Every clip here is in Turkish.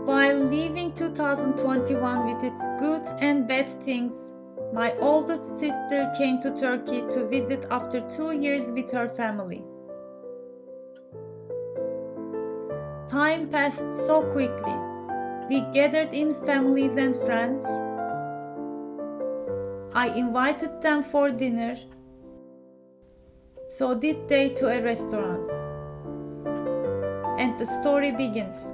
While leaving 2021 with its good and bad things, my oldest sister came to Turkey to visit after 2 years with her family. Time passed so quickly. We gathered in families and friends. I invited them for dinner. So did they to a restaurant. And the story begins.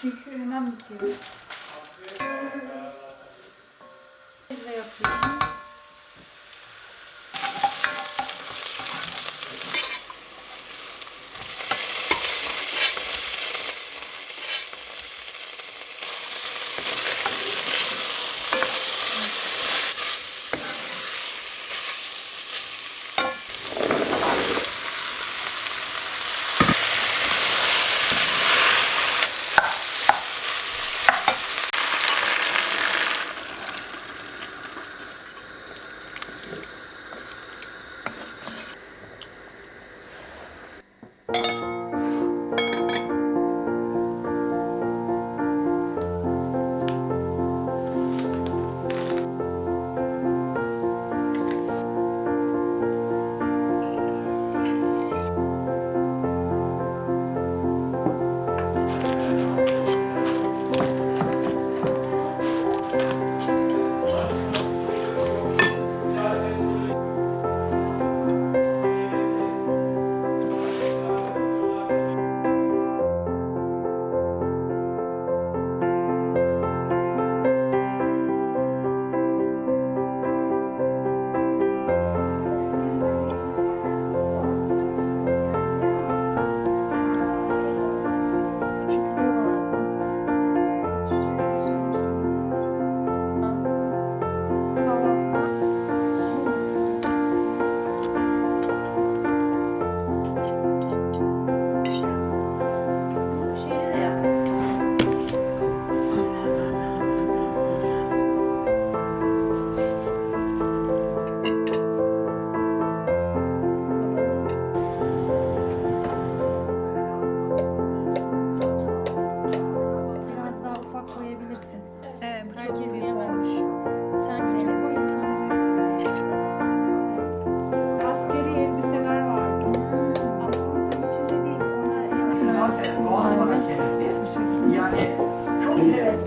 Çünkü hemen bitiyor. Biz de yapıyorum.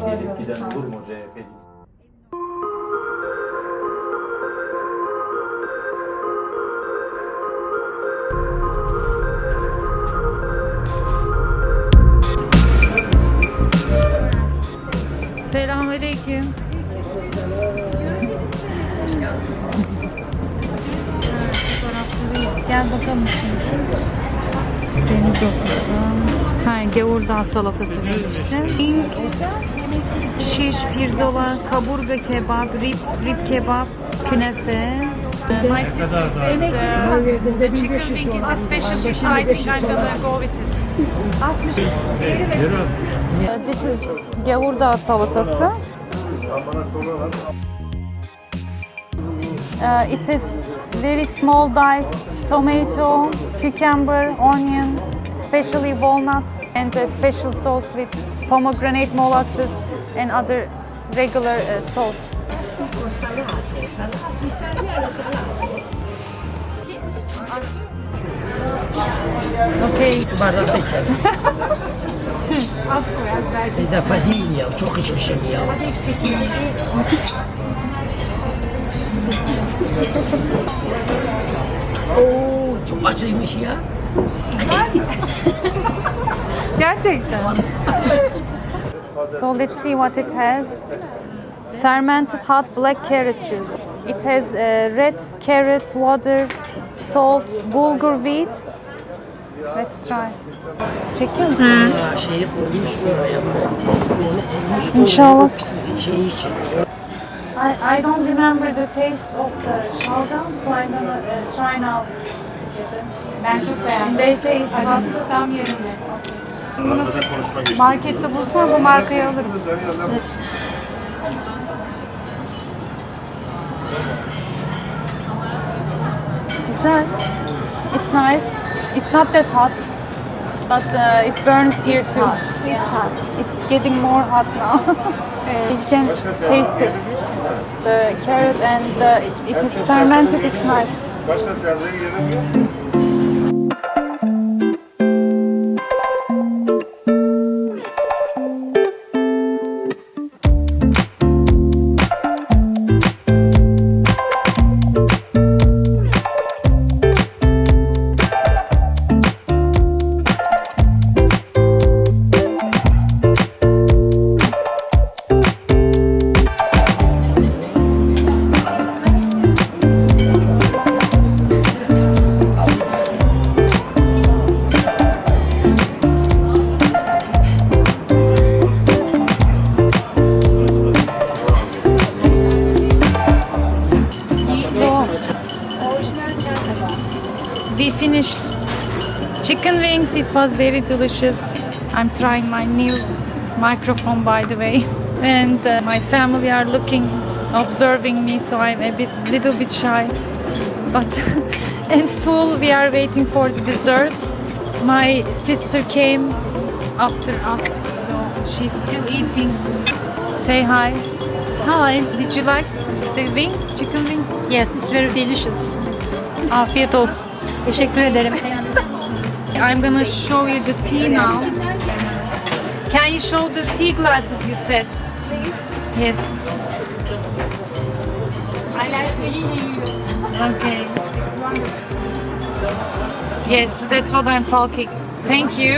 Gelip giden olur mu CHP? Selamünaleyküm. Gel bakalım şimdi. Seni dokuzdan. Ha, gavurdağ salatası işte. Şiş, pirzola, kaburga kebap, rib kebap, künefe. My sister says the chicken wing is the special dish. I think I'm gonna go with it. This is gavurdağ salatası. It is very small diced tomato, cucumber, onion, especially walnut, and a special sauce with pomegranate molasses and other regular sauce. Okay. Bardakta içelim. Az koy az belki. Bir defa değil ya, çok içmişim ya. Oo, çok acıymış ya. Gerçekten. So let's see what it has. Fermented hot black carrot juice. It has red carrot, water, salt, bulgur wheat. Let's try. Çekiyor musun? Ha, şeyi koymuş oraya. İnşallah. Şeyi için. I don't remember the taste of the şalgam, so I'm gonna try now. Ben çok beğendim. They say it's hot. Acısı tam yerinde. Markette bulsam bu markayı alırım. Güzel. It's nice. It's not that hot, but it burns here too. It's hot. It's getting more hot now. You can taste it. The carrot and it is fermented. It's nice. Başka serleri yemek yok. We finished chicken wings. It was very delicious. I'm trying my new microphone, by the way, and my family are observing me, so I'm a little bit shy, but and full. We are waiting for the dessert. My sister came after us, so she's still eating. Say hi. Hi. Did you like the chicken wings? Yes, it's very delicious. Afiyet olsun. Teşekkür ederim. I'm gonna show you the tea now. Can you show the tea glasses you said? Yes. I like you. Okay. Yes, that's what I'm talking. Thank you.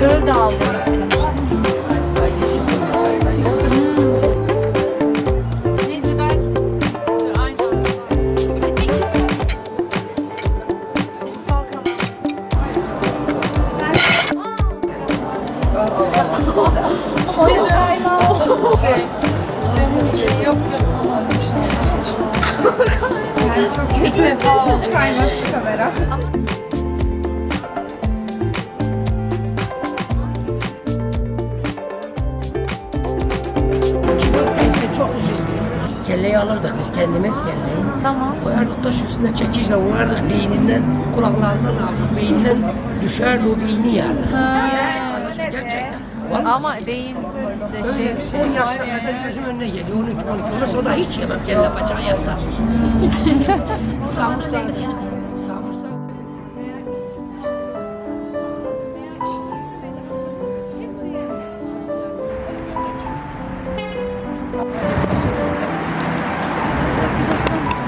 Böyle de aldım. Neyse belki. Aynen. Ulusal kanal. Yok. İlk defa kaynattı kamera. kelleyi alırdık biz kendimiz kelleyi. Tamam. Koyardık taş üstüne çekiçle vurardık beyninden, kulaklarından abi. Beyninden düşerdi o beyni yerdik. Gerçekten. Vallahi Ama beyin de öyle 10 yaşına kadar gözüm önüne geliyor. 13-12 olursa o da hiç yemem. Kelle paça yatar. Samırsak. Samırsak.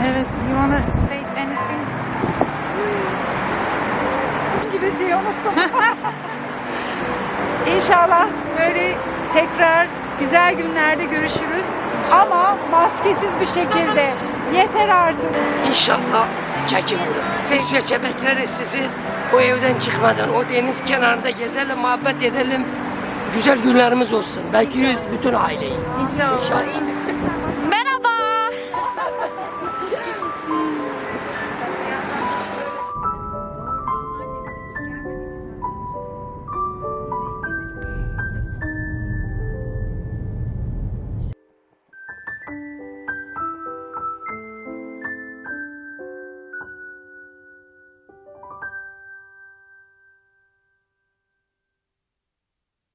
Evet, you wanna say anything? İngilizceyi unuttum. İnşallah böyle tekrar güzel günlerde görüşürüz. Ama maskesiz bir şekilde. Yeter artık. İnşallah çekim olur. İsveç'e bekleriz sizi. O evden çıkmadan, o deniz kenarında gezelim, muhabbet edelim. Güzel günlerimiz olsun. Belki bütün aileyi. İnşallah. İnşallah.